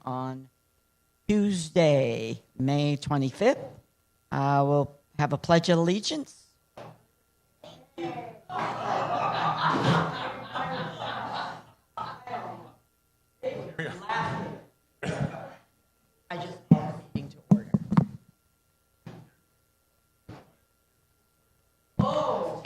on Tuesday, May 25th. We'll have a Pledge of Allegiance. I just called the meeting to order. Oh!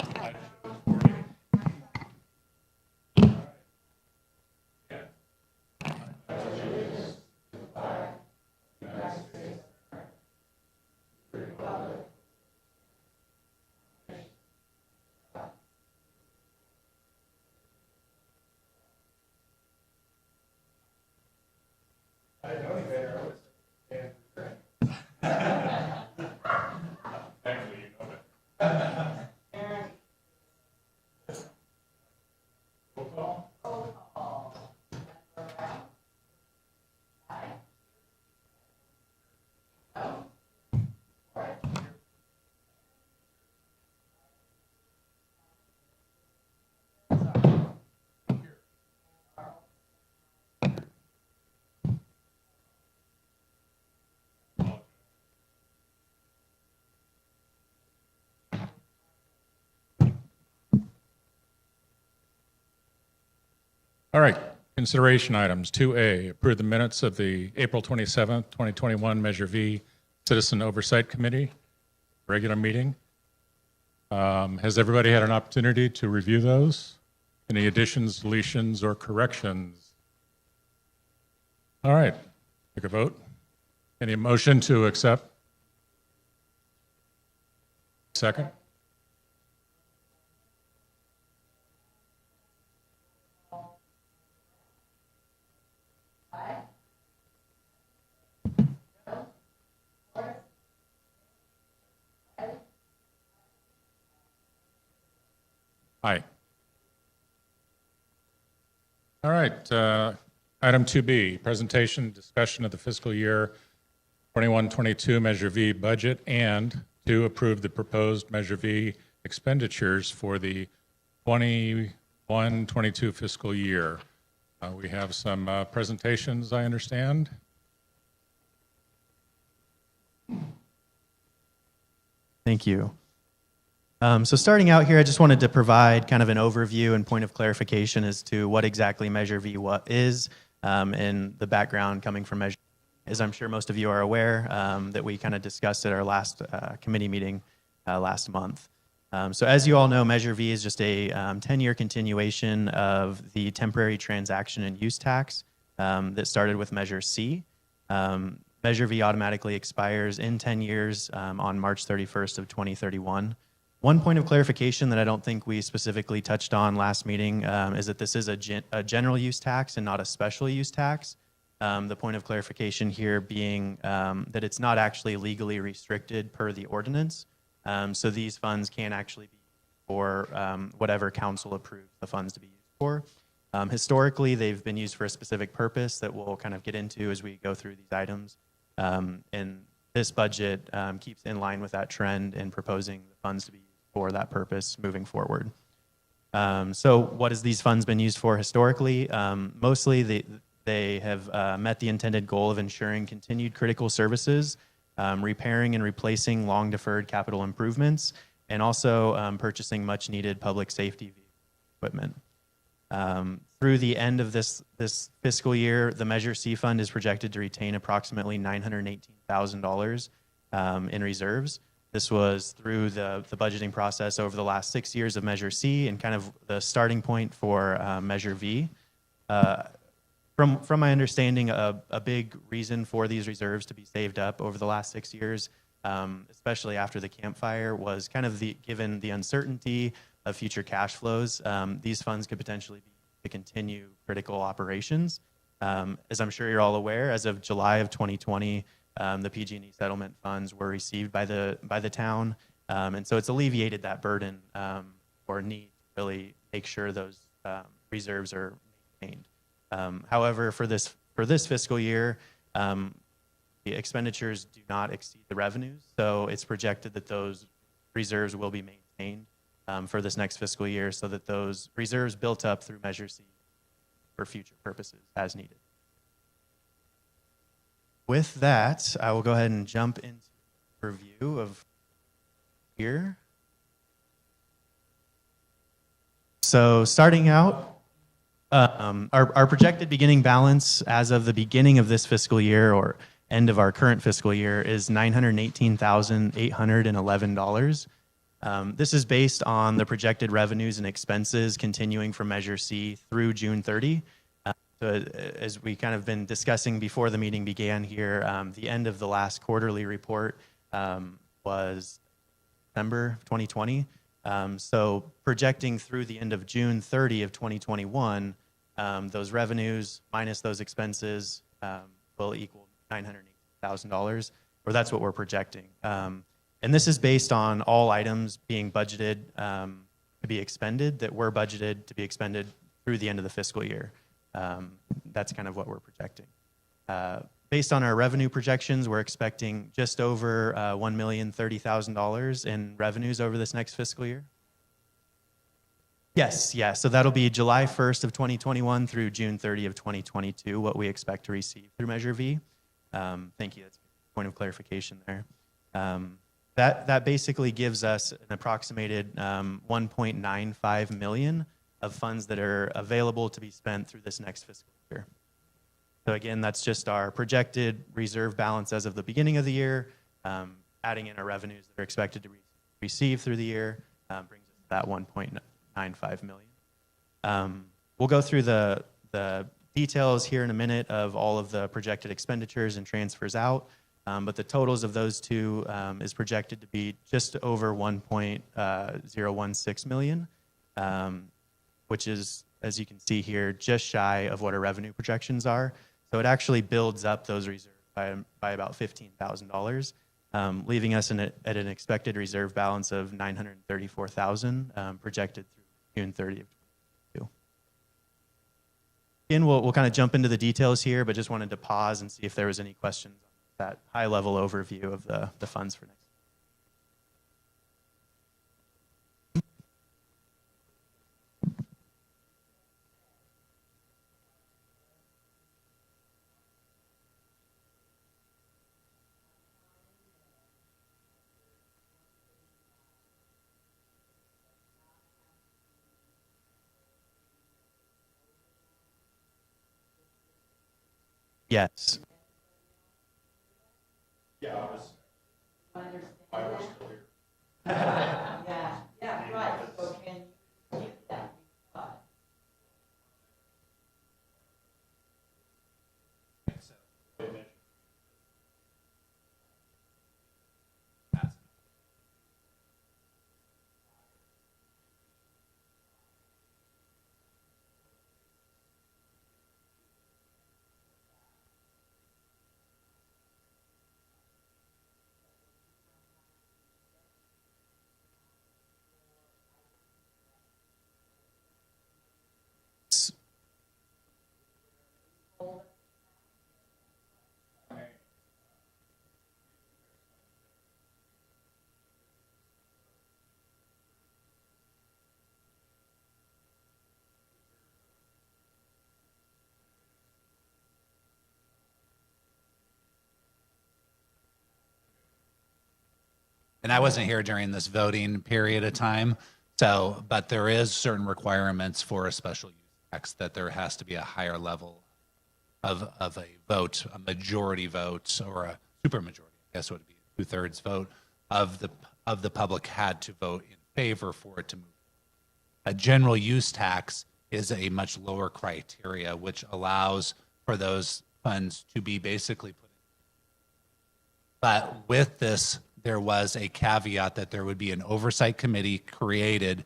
All right, consideration items. 2A, approve the minutes of the April 27th, 2021 Measure V Citizen Oversight Committee regular meeting. Has everybody had an opportunity to review those? Any additions, deletions, or corrections? All right, take a vote. Any motion to accept? Second? Aye. All right, item 2B, presentation, discussion of the fiscal year 21-22 Measure V budget, and to approve the proposed Measure V expenditures for the 21-22 fiscal year. We have some presentations, I understand. Thank you. So starting out here, I just wanted to provide kind of an overview and point of clarification as to what exactly Measure V is, and the background coming from Measure V. As I'm sure most of you are aware, that we kind of discussed at our last committee meeting last month. So as you all know, Measure V is just a 10-year continuation of the temporary transaction and use tax that started with Measure C. Measure V automatically expires in 10 years on March 31st of 2031. One point of clarification that I don't think we specifically touched on last meeting is that this is a general use tax and not a special use tax. The point of clarification here being that it's not actually legally restricted per the ordinance. So these funds can actually be used for whatever council approves the funds to be used for. Historically, they've been used for a specific purpose that we'll kind of get into as we go through these items. And this budget keeps in line with that trend in proposing the funds to be used for that purpose moving forward. So what has these funds been used for historically? Mostly they have met the intended goal of ensuring continued critical services, repairing and replacing long deferred capital improvements, and also purchasing much needed public safety equipment. Through the end of this fiscal year, the Measure C fund is projected to retain approximately $918,000 in reserves. This was through the budgeting process over the last 6 years of Measure C and kind of the starting point for Measure V. From my understanding, a big reason for these reserves to be saved up over the last 6 years, especially after the campfire, was kind of given the uncertainty of future cash flows, these funds could potentially be used to continue critical operations. As I'm sure you're all aware, as of July of 2020, the PG&E settlement funds were received by the town, and so it's alleviated that burden or need to really make sure those reserves are maintained. However, for this fiscal year, the expenditures do not exceed the revenues, so it's projected that those reserves will be maintained for this next fiscal year, so that those reserves built up through Measure C for future purposes as needed. with that, I will go ahead and jump into review of here. So starting out, our projected beginning balance as of the beginning of this fiscal year or end of our current fiscal year is $918,811. This is based on the projected revenues and expenses continuing from Measure C through June 30. So as we kind of been discussing before the meeting began here, the end of the last quarterly report was December 2020. So projecting through the end of June 30 of 2021, those revenues minus those expenses will equal $980,000, or that's what we're projecting. And this is based on all items being budgeted to be expended that were budgeted to be expended through the end of the fiscal year. That's kind of what we're projecting. Based on our revenue projections, we're expecting just over $1,030,000 in revenues over this next fiscal year. Yes, yeah. So that'll be July 1st of 2021 through June 30 of 2022, what we expect to receive through Measure V. Thank you. That's a point of clarification there. That basically gives us an approximated 1.95 million of funds that are available to be spent through this next fiscal year. So again, that's just our projected reserve balance as of the beginning of the year, adding in our revenues that are expected to receive through the year, brings us to that 1.95 million. We'll go through the details here in a minute of all of the projected expenditures and transfers out, but the totals of those two is projected to be just over 1.016 million, which is, as you can see here, just shy of what our revenue projections are. So it actually builds up those reserves by about $15,000, leaving us at an expected reserve balance of $934,000 projected through June 30 of 2022. Again, we'll kind of jump into the details here, but just wanted to pause and see if there was any questions on that high-level overview of the funds for next. Yes. Yeah, right. So can you give that? And I wasn't here during this voting period of time. So, but there is certain requirements for a special use tax that there has to be a higher level of a vote, a majority vote, or a supermajority, I guess would be a 2/3 vote of the public had to vote in favor for it to move. A general use tax is a much lower criteria, which allows for those funds to be basically put in. But with this, there was a caveat that there would be an oversight committee created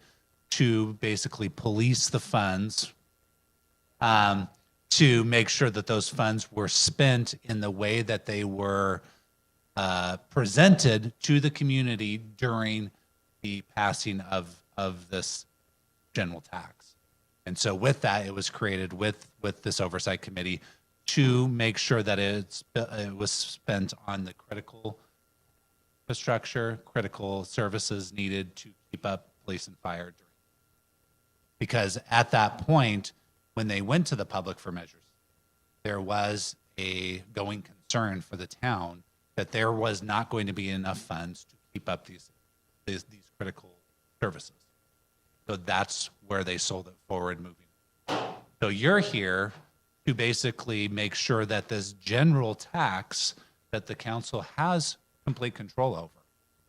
to basically police the funds, to make sure that those funds were spent in the way that they were presented to the community during the passing of this general tax. And so with that, it was created with this oversight committee to make sure that it was spent on the critical infrastructure, critical services needed to keep up police and fire. Because at that point, when they went to the public for measures, there was a going concern for the town that there was not going to be enough funds to keep up these critical services. So that's where they sold it forward moving. So you're here to basically make sure that this general tax that the council has complete control over.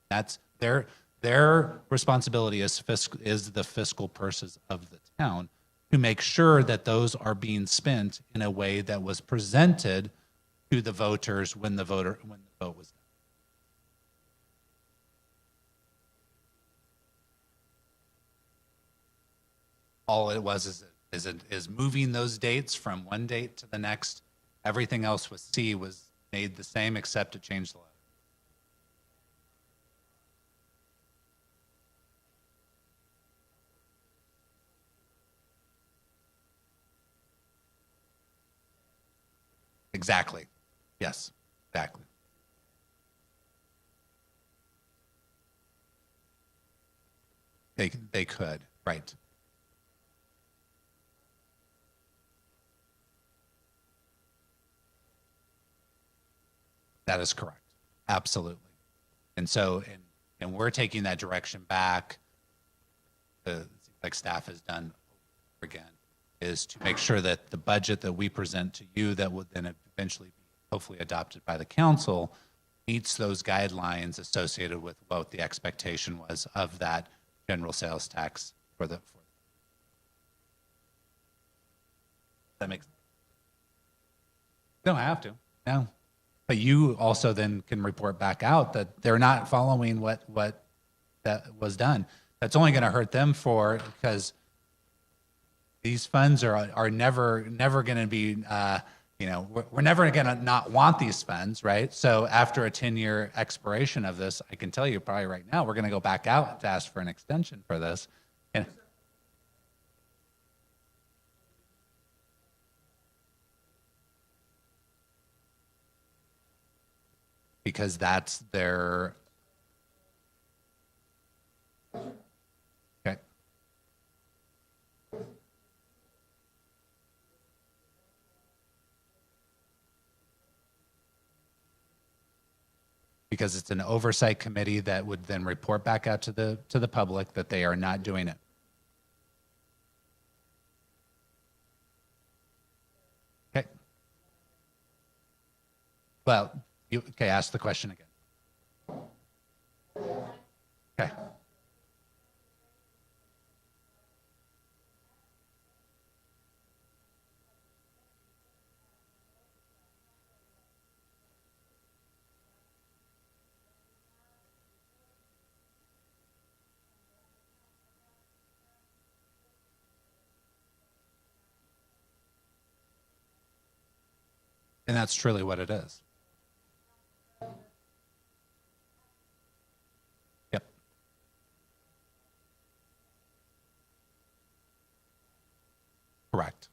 That's their responsibility is the fiscal purses of the town to make sure that those are being spent in a way that was presented to the voters when the vote was done. All it was is moving those dates from one date to the next. Everything else with C was made the same except to change the letter. Exactly. Yes, exactly. They could, right. That is correct. Absolutely. And so, and we're taking that direction back, like staff has done over again, is to make sure that the budget that we present to you that would then eventually be hopefully adopted by the council meets those guidelines associated with what the expectation was of that general sales tax for the. That makes. Don't have to. No. But you also then can report back out that they're not following what that was done. That's only going to hurt them because these funds are never going to be, we're never going to not want these funds, right? So after a 10-year expiration of this, I can tell you probably right now, we're going to go back out to ask for an extension for this. And because that's their, okay. Because it's an oversight committee that would then report back out to the public that they are not doing it. Okay. Well, okay, ask the question again. Okay. And that's truly what it is. Yep. Correct.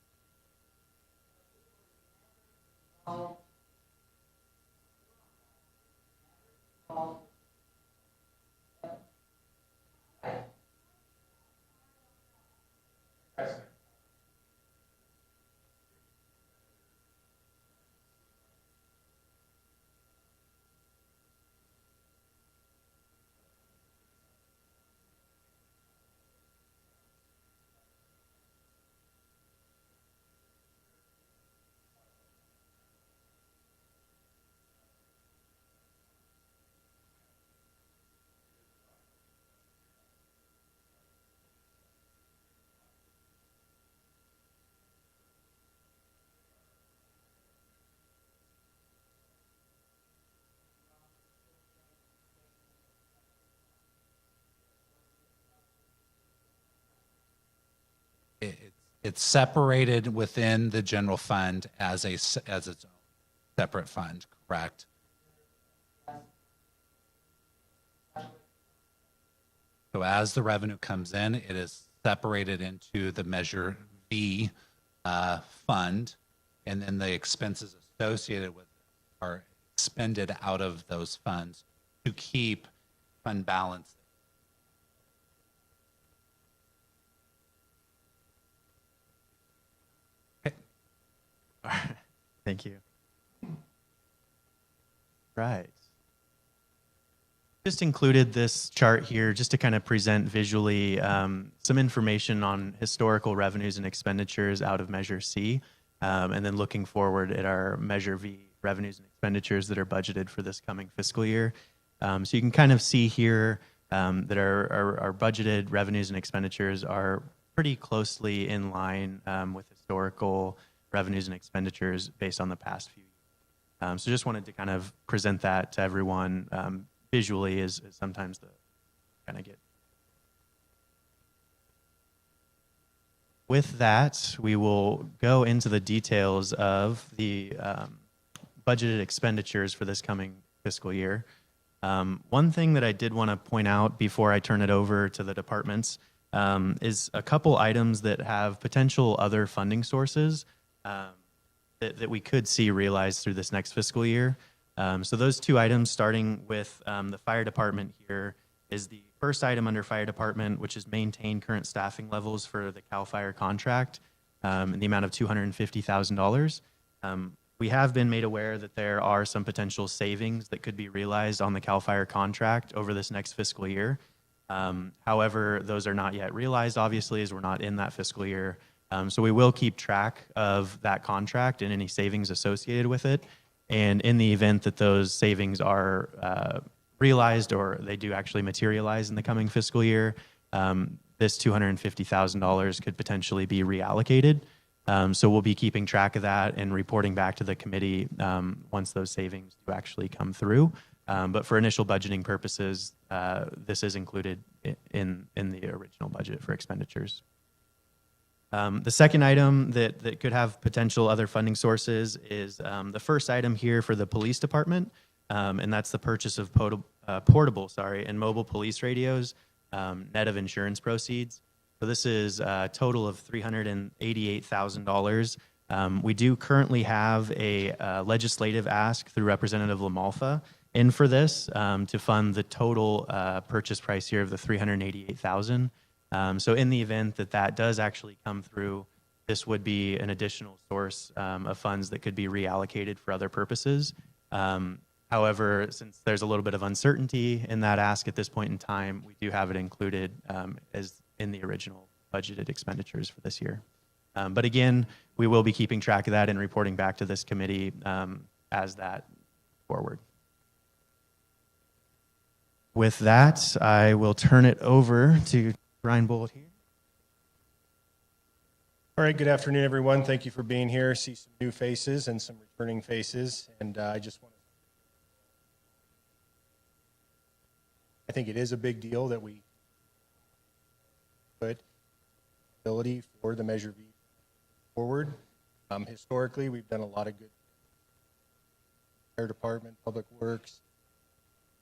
It's separated within the general fund as its own separate fund, correct? So as the revenue comes in, it is separated into the Measure V fund, and then the expenses associated with it are expended out of those funds to keep fund balance. Thank you. Right. Just included this chart here just to kind of present visually some information on historical revenues and expenditures out of Measure C, and then looking forward at our Measure V revenues and expenditures that are budgeted for this coming fiscal year. So you can kind of see here that our budgeted revenues and expenditures are pretty closely in line with historical revenues and expenditures based on the past few years. So just wanted to kind of present that to everyone visually is sometimes the kind of get. With that, we will go into the details of the budgeted expenditures for this coming fiscal year. One thing that I did want to point out before I turn it over to the departments is a couple items that have potential other funding sources that we could see realized through this next fiscal year. So those two items, starting with the fire department here, is the first item under fire department, which is maintain current staffing levels for the CAL FIRE contract in the amount of $250,000. We have been made aware that there are some potential savings that could be realized on the CAL FIRE contract over this next fiscal year. However, those are not yet realized, obviously, as we're not in that fiscal year. So we will keep track of that contract and any savings associated with it. And in the event that those savings are realized or they do actually materialize in the coming fiscal year, this $250,000 could potentially be reallocated. So we'll be keeping track of that and reporting back to the committee once those savings do actually come through. But for initial budgeting purposes, this is included in the original budget for expenditures. The second item that could have potential other funding sources is the first item here for the police department, and that's the purchase of portable and mobile police radios, net of insurance proceeds. So this is a total of $388,000. We do currently have a legislative ask through Representative LaMalfa in for this to fund the total purchase price here of the $388,000. So in the event that that does actually come through, this would be an additional source of funds that could be reallocated for other purposes. However, since there's a little bit of uncertainty in that ask at this point in time, we do have it included as in the original budgeted expenditures for this year. But again, we will be keeping track of that and reporting back to this committee as that forward. With that, I will turn it over to Ryan Bullitt here. All right, good afternoon, everyone. Thank you for being here. See some new faces and some returning faces. And I think it is a big deal that we put ability for the Measure V forward. Historically, we've done a lot of good. Fire Department, Public Works,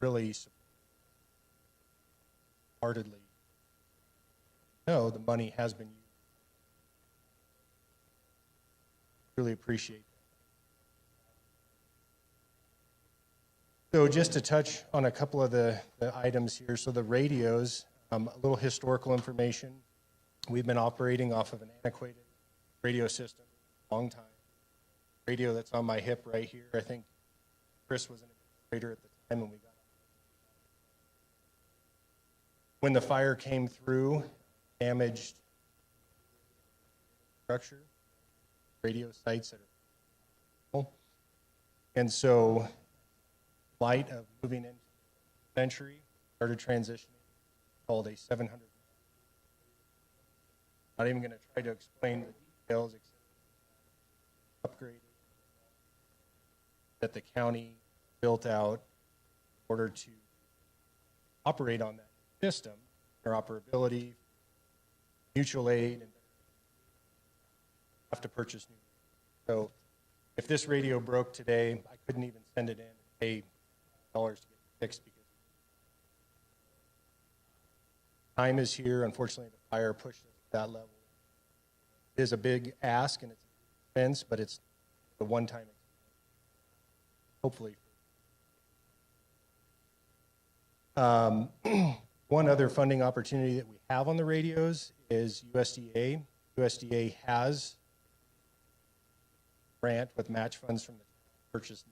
really heartedly. No, the money has been used. Really appreciate that. So just to touch on a couple of the items here. So the radios, a little historical information. We've been operating off of an antiquated radio system for a long time. Radio that's on my hip right here. I think Chris was an administrator at the time when we got it. When the fire came through, damaged structure, radio sites that are, and so light of moving into the century started transitioning, called a 700. Not even going to try to explain the details, except upgraded that the county built out in order to operate on that system, interoperability, mutual aid, and have to purchase new. So if this radio broke today, I couldn't even send it in and pay dollars to get it fixed because time is here. Unfortunately, the fire pushed us to that level. It is a big ask and it's an expense, but it's a one-time expense. Hopefully. One other funding opportunity that we have on the radios is USDA. USDA has a grant with match funds from the purchase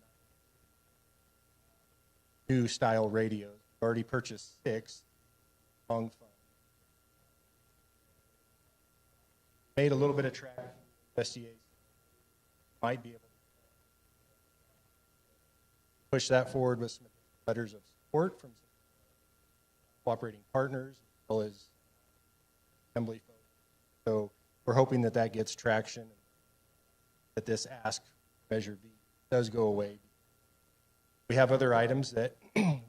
new style radios. We already purchased 6. Long fund. Made a little bit of traction. USDA might be able to push that forward with some letters of support from some cooperating partners as well as assembly folks. So we're hoping that that gets traction, and that this ask Measure V does go away. We have other items that we need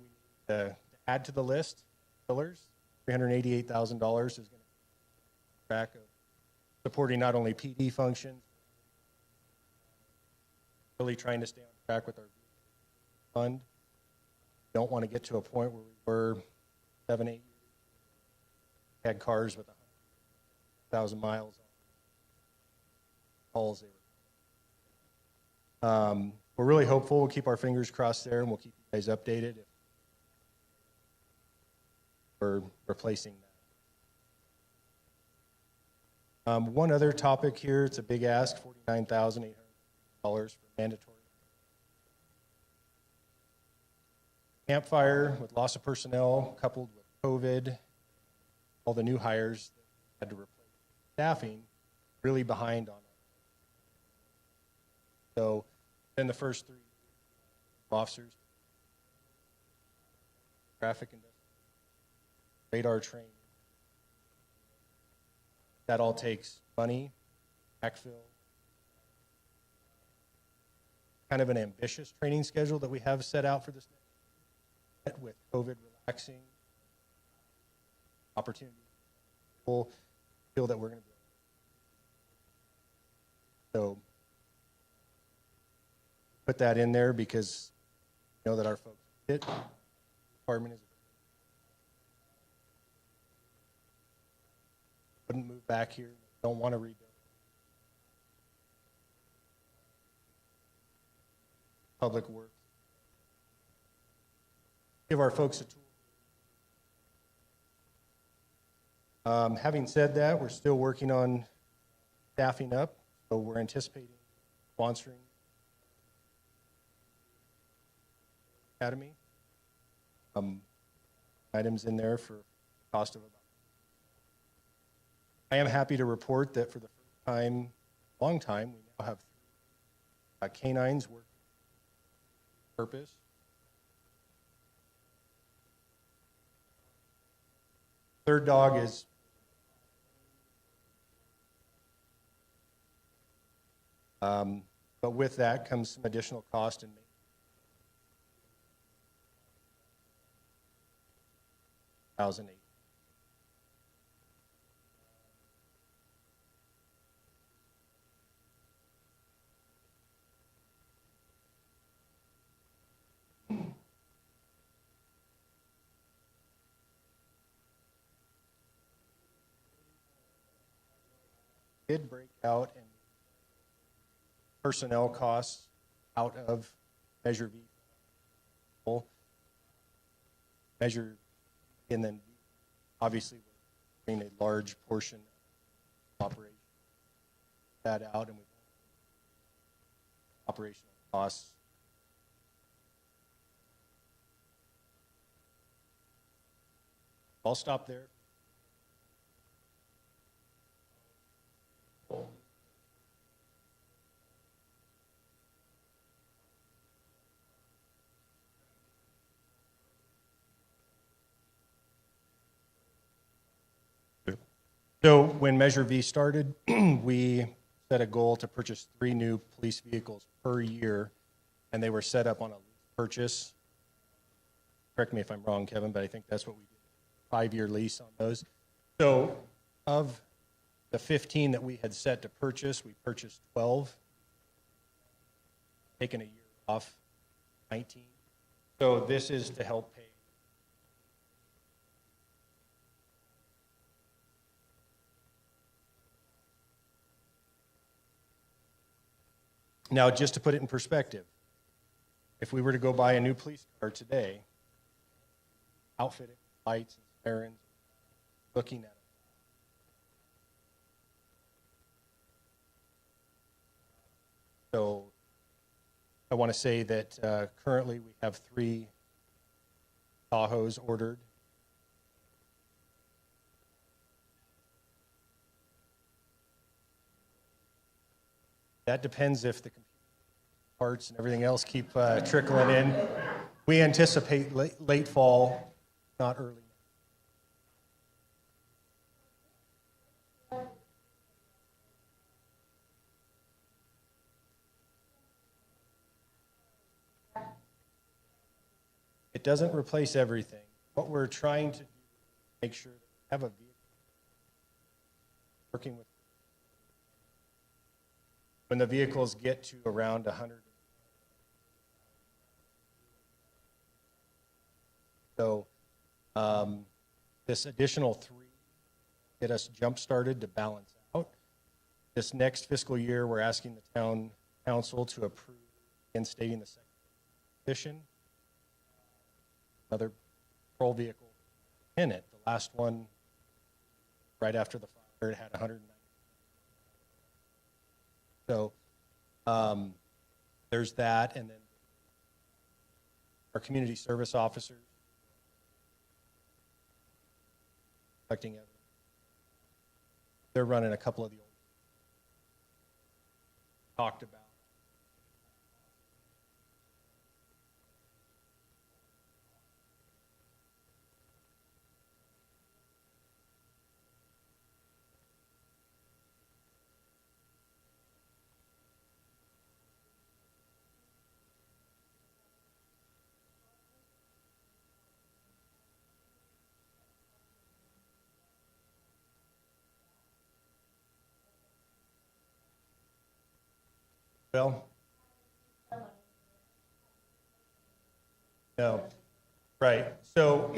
to add to the list. Pillars, $388,000 is going to track of supporting not only PD functions, really trying to stay on track with our fund. Don't want to get to a point where we were 7, 8 years. Had cars with 100,000 miles on calls. We're really hopeful. We'll keep our fingers crossed there, and we'll keep you guys updated if we're replacing that. One other topic here, it's a big ask, $49,800 for mandatory. Campfire with loss of personnel coupled with COVID, all the new hires that had to replace staffing, really behind on it. So in the first 3 officers, traffic and radar training, that all takes money, backfill, kind of an ambitious training schedule that we have set out for this next with COVID relaxing, opportunity. We'll feel that we're going to be. So put that in there because you know that our folks it department is wouldn't move back here, don't want to rebuild. Public works. Give our folks a tool. Having said that, we're still working on staffing up, so we're anticipating sponsoring Academy. Items in there for cost of about. I am happy to report that for the first time, long time, we now have canines working purpose. Third dog is but with that comes some additional cost and maintenance. 2008. Did break out and personnel costs out of Measure V. Measure, and then obviously we're bringing a large portion of operation that out, and we operational costs. I'll stop there. So when Measure V started, we set a goal to purchase 3 new police vehicles per year, and they were set up on a purchase. Correct me if I'm wrong, Kevin, but I think that's what we did. 5-year lease on those. So of the 15 that we had set to purchase, we purchased 12, taken a year off, 19. So this is to help pay. Now, just to put it in perspective, if we were to go buy a new police car today, outfit it, lights, and sirens, looking at it. So I want to say that currently we have 3 Tahoes ordered. That depends if the parts and everything else keep trickling in. We anticipate late fall, not early. It doesn't replace everything. What we're trying to do is make sure that we have a vehicle working with. When the vehicles get to around 100. So this additional 3 get us jump-started to balance out. This next fiscal year, we're asking the town council to approve instating the second position. Another patrol vehicle in it. The last one, right after the fire, it had 190. So there's that, and then our community service officers collecting evidence. They're running a couple of the old talked about. Well, no, right. So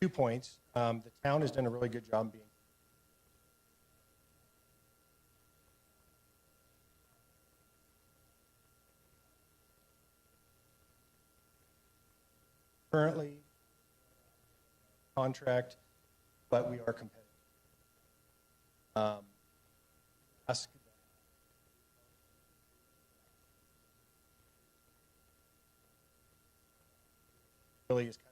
2 points. The town has done a really good job being. Currently, contract, but we are competitive. Ask really is kind of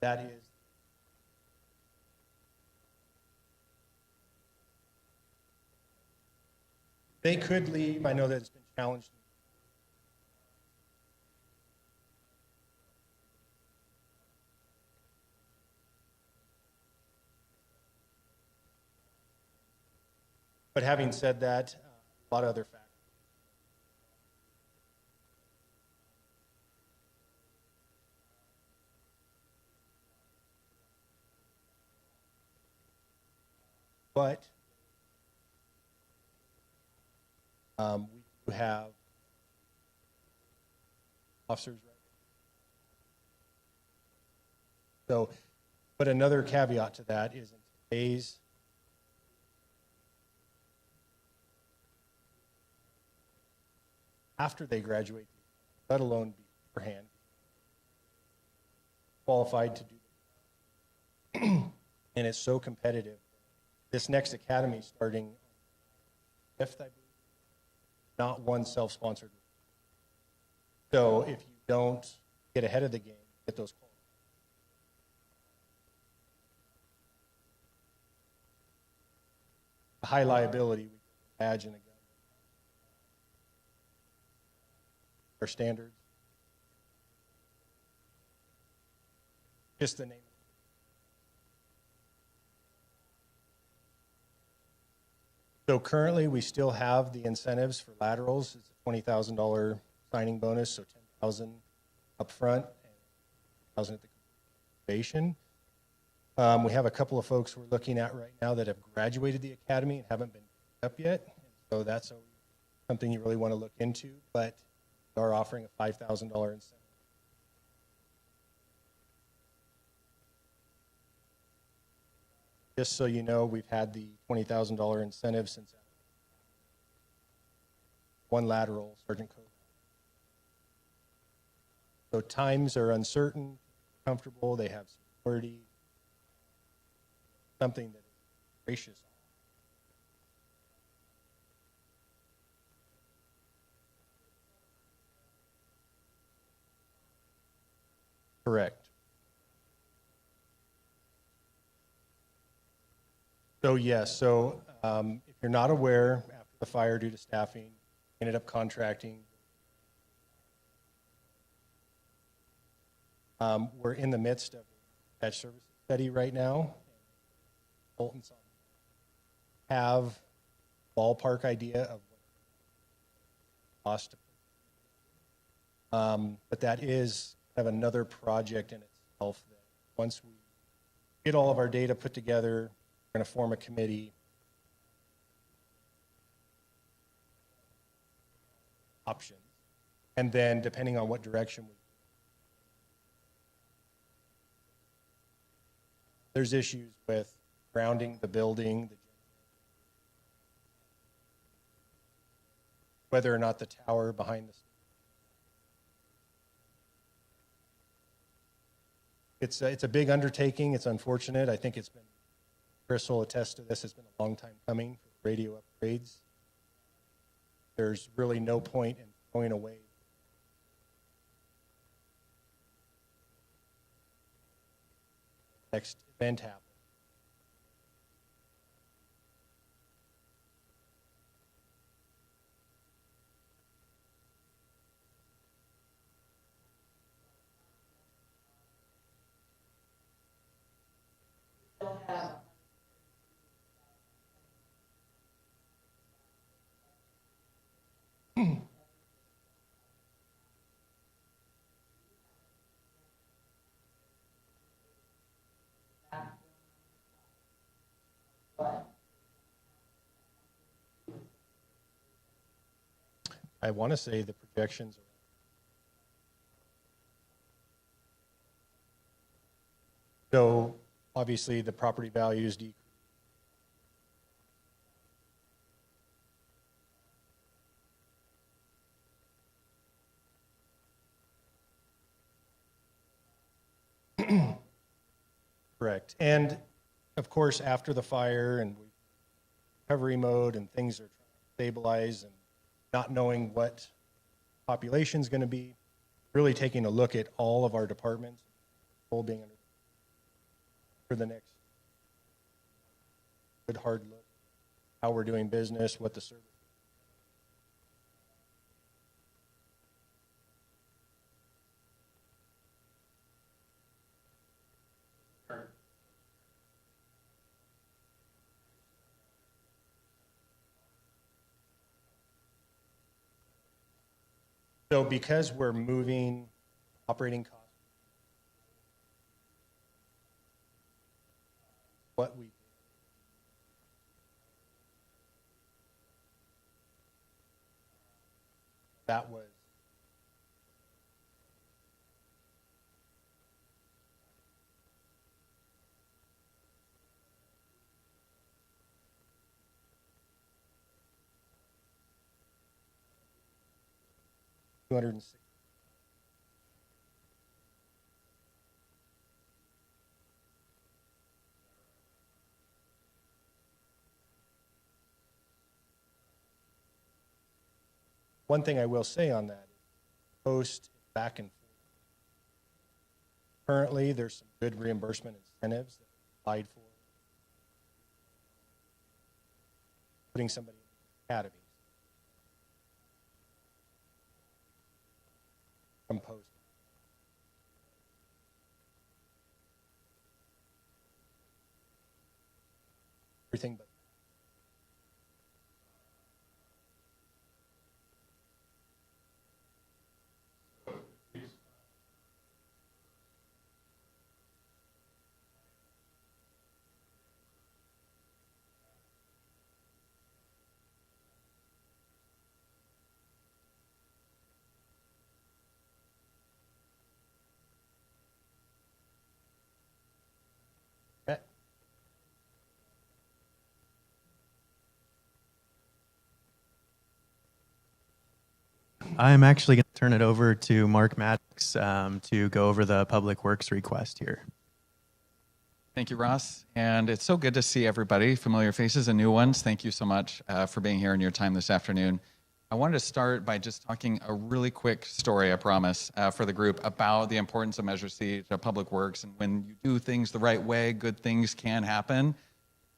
that is they could leave. I know that it's been challenged. But having said that, a lot of other factors. But we do have officers right. So, but another caveat to that is in today's after they graduate, let alone beforehand, qualified to do it. And it's so competitive. This next academy starting 5th, I believe, not one self-sponsored. So if you don't get ahead of the game, get those calls. A high liability, we badge and a gun. Our standards. Just the name. So currently, we still have the incentives for laterals. It's a $20,000 signing bonus, so $10,000 up front and $1,000 at the completion. We have a couple of folks we're looking at right now that have graduated the academy and haven't been picked up yet. So that's something you really want to look into, but we are offering a $5,000 incentive. Just so you know, we've had the $20,000 incentive since. one lateral, Sergeant Code. So times are uncertain, comfortable, they have seniority, something that is gracious. Correct. So yes, if you're not aware, after the fire due to staffing, ended up contracting. We're in the midst of a dispatch services study right now. Consultants have ballpark idea of what it costs to but that is kind of another project in itself that once we get all of our data put together, we're going to form a committee. Options. And then depending on what direction there's issues with grounding the building, whether or not the tower behind the it's a big undertaking. It's unfortunate. I think it's been, Chris will attest to this, it's been a long time coming for radio upgrades. There's really no point in going away. Next event happens. I want to say the projections are so obviously the property values decrease. Correct. And of course, after the fire and recovery mode and things are trying to stabilize and not knowing what population is going to be, really taking a look at all of our departments, all being under for the next good hard look, how we're doing business, what the service. So because we're moving operating costs, what we that was $260. One thing I will say on that is post back and forth. Currently, there's some good reimbursement incentives that are applied for putting somebody in the academy from post. Everything but I'm actually going to turn it over to Mark Maddox to go over the Public Works request here. Thank you, Ross. And it's so good to see everybody, familiar faces and new ones. Thank you so much for being here and your time this afternoon. I wanted to start by just talking a really quick story, I promise, for the group about the importance of Measure C to Public Works. And when you do things the right way, good things can happen.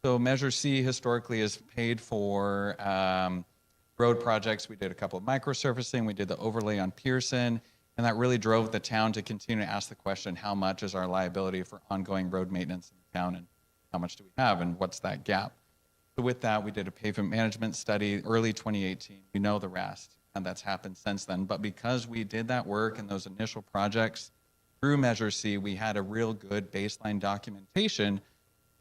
So Measure C historically is paid for road projects. We did a couple of microsurfacing. We did the overlay on Pearson. And that really drove the town to continue to ask the question, how much is our liability for ongoing road maintenance in the town, and how much do we have, and what's that gap? So with that, we did a pavement management study early 2018. We know the rest, and that's happened since then. But because we did that work and those initial projects through Measure C, we had a real good baseline documentation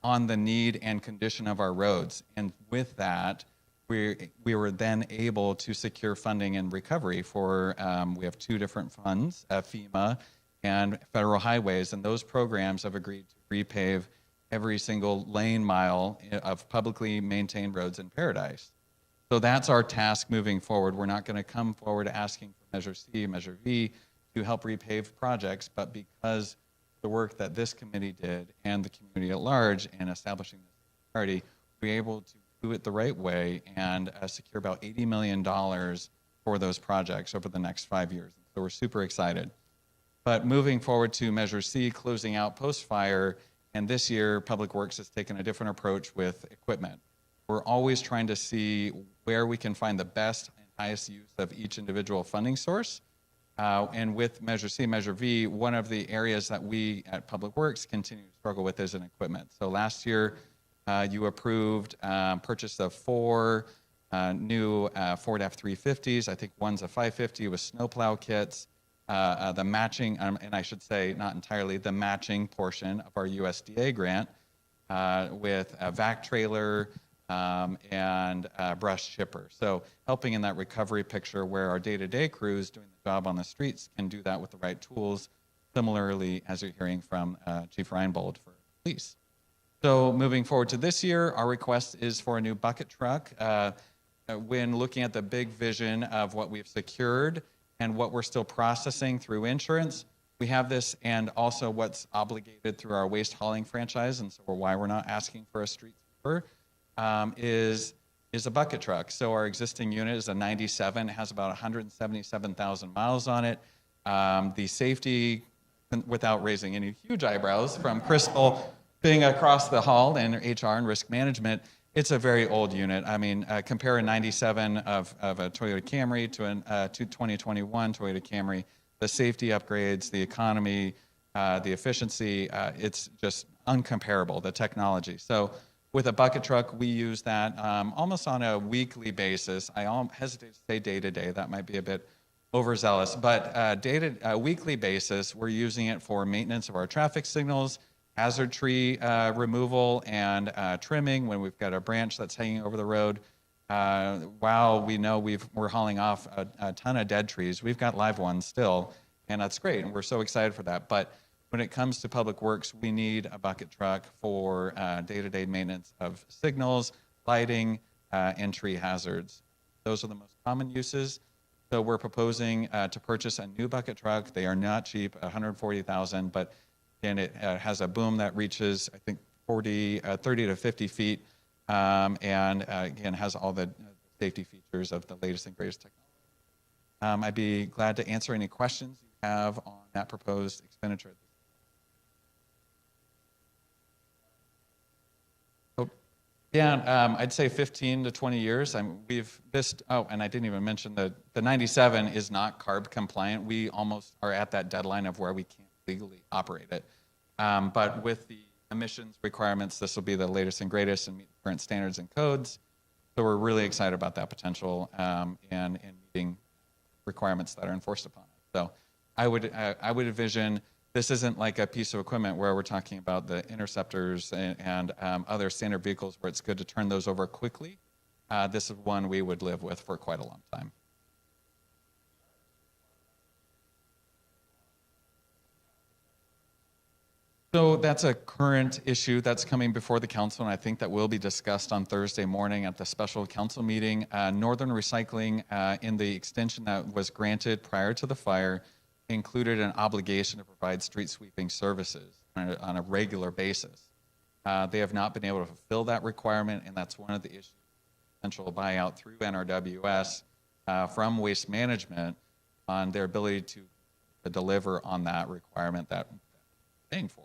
on the need and condition of our roads. And with that, we were then able to secure funding and recovery for, we have two different funds, FEMA and Federal Highways, and those programs have agreed to repave every single lane mile of publicly maintained roads in Paradise. So that's our task moving forward. We're not going to come forward asking for Measure C, Measure V to help repave projects, but because the work that this committee did and the community at large in establishing this priority, we're able to do it the right way and secure about $80 million for those projects over the next 5 years. So we're super excited. But moving forward to Measure C, closing out post-fire, and this year Public Works has taken a different approach with equipment. We're always trying to see where we can find the best and highest use of each individual funding source. And with Measure C, Measure V, one of the areas that we at Public Works continue to struggle with is in equipment. So last year, you approved purchase of 4 new Ford F-350s. I think one's a 550 with snowplow kits. The matching, and I should say not entirely, the matching portion of our USDA grant with a vac trailer and brush chipper. So helping in that recovery picture where our day-to-day crews doing the job on the streets can do that with the right tools, similarly as you're hearing from Chief Reinbold for police. So moving forward to this year, our request is for a new bucket truck. When looking at the big vision of what we've secured and what we're still processing through insurance, we have this, and also what's obligated through our waste hauling franchise, and so why we're not asking for a street sweeper, is a bucket truck. So our existing unit is a 97, has about 177,000 miles on it. The safety, without raising any huge eyebrows, from Crystal being across the hall in HR and risk management, it's a very old unit. I mean, compare a 97 of a Toyota Camry to a 2021 Toyota Camry. The safety upgrades, the economy, the efficiency, it's just uncomparable, the technology. So with a bucket truck, we use that almost on a weekly basis. I hesitate to say day to day, that might be a bit overzealous, but weekly basis, we're using it for maintenance of our traffic signals, hazard tree removal and trimming when we've got a branch that's hanging over the road. While we know we're hauling off a ton of dead trees, we've got live ones still, and that's great, and we're so excited for that. But when it comes to Public Works, we need a bucket truck for day-to-day maintenance of signals, lighting, and tree hazards. Those are the most common uses. So we're proposing to purchase a new bucket truck. They are not cheap, $140,000, but again, it has a boom that reaches, I think, 30 to 50 feet, and again, has all the safety features of the latest and greatest technology. I'd be glad to answer any questions you have on that proposed expenditure. Yeah, I'd say 15 to 20 years. And I didn't even mention the 97 is not CARB compliant. We almost are at that deadline of where we can't legally operate it. But with the emissions requirements, this will be the latest and greatest and meet the current standards and codes. So we're really excited about that potential and meeting requirements that are enforced upon it. So I would envision this isn't like a piece of equipment where we're talking about the interceptors and other standard vehicles where it's good to turn those over quickly. This is one we would live with for quite a long time. So that's a current issue that's coming before the council, and I think that will be discussed on Thursday morning at the special council meeting. Northern Recycling, in the extension that was granted prior to the fire, included an obligation to provide street sweeping services on a regular basis. They have not been able to fulfill that requirement, and that's one of the issues. Potential buyout through NRWS from Waste Management on their ability to deliver on that requirement that we're paying for.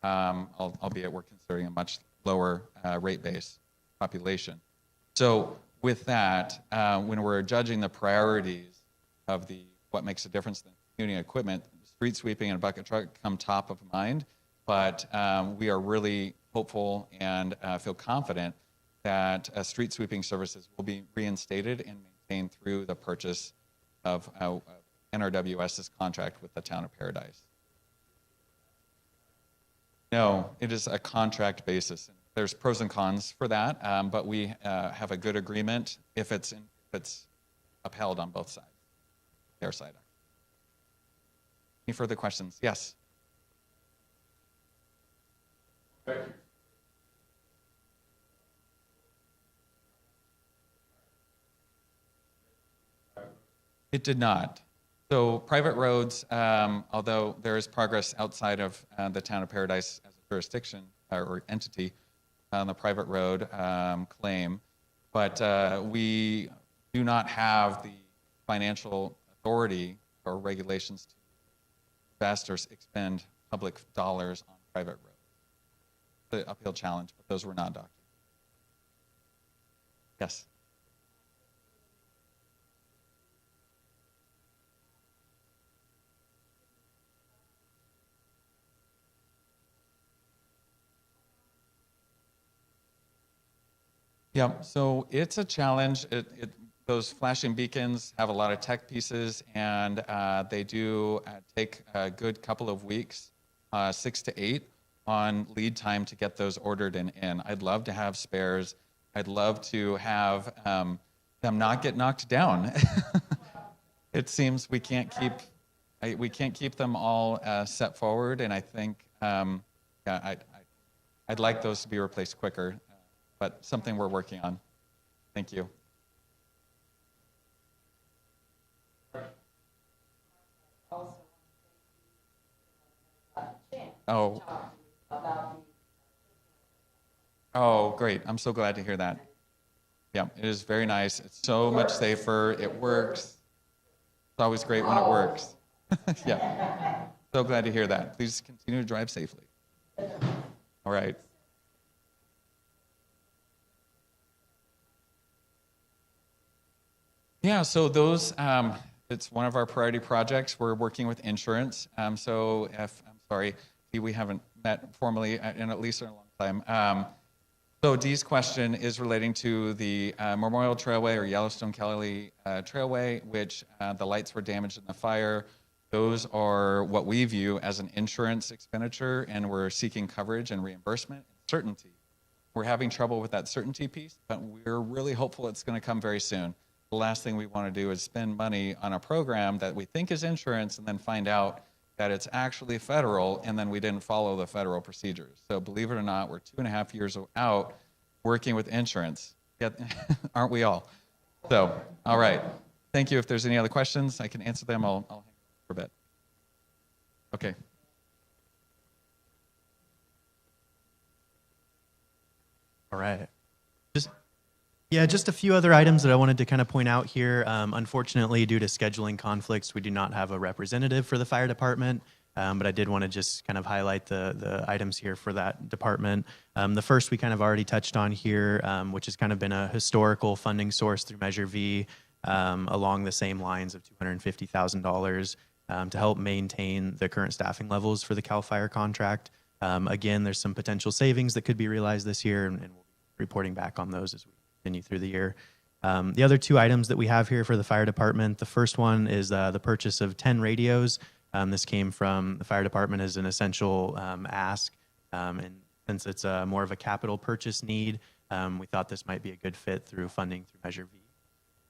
Albeit we're considering a much lower rate base population. So with that, when we're judging the priorities of what makes a difference in community equipment, street sweeping and a bucket truck come top of mind, but we are really hopeful and feel confident that street sweeping services will be reinstated and maintained through the purchase of NRWS's contract with the town of Paradise. No, it is a contract basis. There's pros and cons for that, but we have a good agreement if it's upheld on both sides, their side. Any further questions? Yes. It did not. So private roads, although there is progress outside of the town of Paradise as a jurisdiction or entity on the private road claim, but we do not have the financial authority or regulations to invest or expend public dollars on private roads. The uphill challenge, but those were not doctored. Yes. Yeah, so it's a challenge. Those flashing beacons have a lot of tech pieces, and they do take a good couple of weeks, 6 to 8, on lead time to get those ordered and in. I'd love to have spares. I'd love to have them not get knocked down. It seems we can't keep them all set forward, and I think I'd like those to be replaced quicker. But something we're working on. Thank you. Oh, great. I'm so glad to hear that. Yeah, it is very nice. It's so much safer. It works. It's always great when it works. Yeah. So glad to hear that. Please continue to drive safely. All right. Yeah, so those, it's one of our priority projects. We're working with insurance. I'm sorry, we haven't met formally in at least in a long time. So Dee's question is relating to the Memorial Trailway or Yellowstone Kelly Trailway, which the lights were damaged in the fire. Those are what we view as an insurance expenditure, and we're seeking coverage and reimbursement and certainty. We're having trouble with that certainty piece, but we're really hopeful it's going to come very soon. The last thing we want to do is spend money on a program that we think is insurance and then find out that it's actually federal, and then we didn't follow the federal procedures. So believe it or not, we're 2.5 years out working with insurance. Aren't we all? So, all right. Thank you. If there's any other questions, I can answer them. I'll hang on for a bit. Okay. All right. Just a few other items that I wanted to kind of point out here. Unfortunately, due to scheduling conflicts, we do not have a representative for the fire department, but I did want to just kind of highlight the items here for that department. The first we kind of already touched on here, which has kind of been a historical funding source through Measure V, along the same lines of $250,000 to help maintain the current staffing levels for the CAL FIRE contract. Again, there's some potential savings that could be realized this year, and we'll be reporting back on those as we continue through the year. The other two items that we have here for the fire department, the first one is the purchase of 10 radios. This came from the fire department as an essential ask, and since it's more of a capital purchase need, we thought this might be a good fit through funding through Measure V.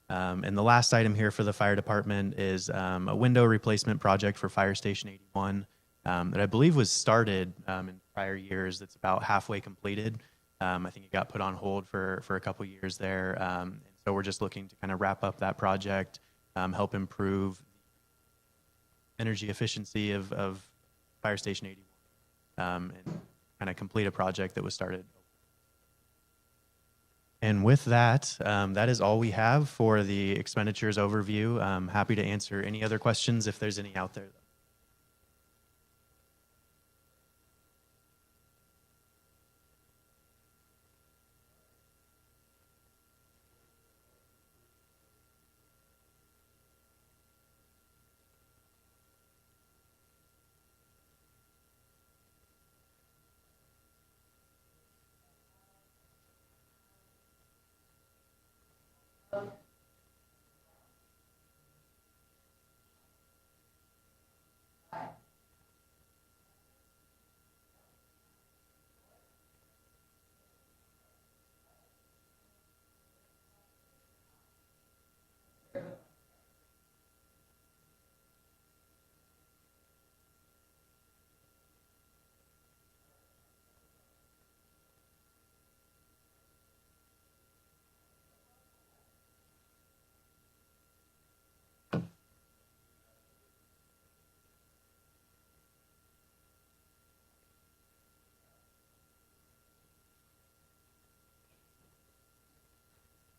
And the last item here for the fire department is a window replacement project for Fire Station 81. that I believe was started in prior years. That's about halfway completed. I think it got put on hold for a couple years there. And so we're just looking to kind of wrap up that project, help improve energy efficiency of Fire Station 81, and kind of complete a project that was started. And with that, that is all we have for the expenditures overview. I'm happy to answer any other questions if there's any out there.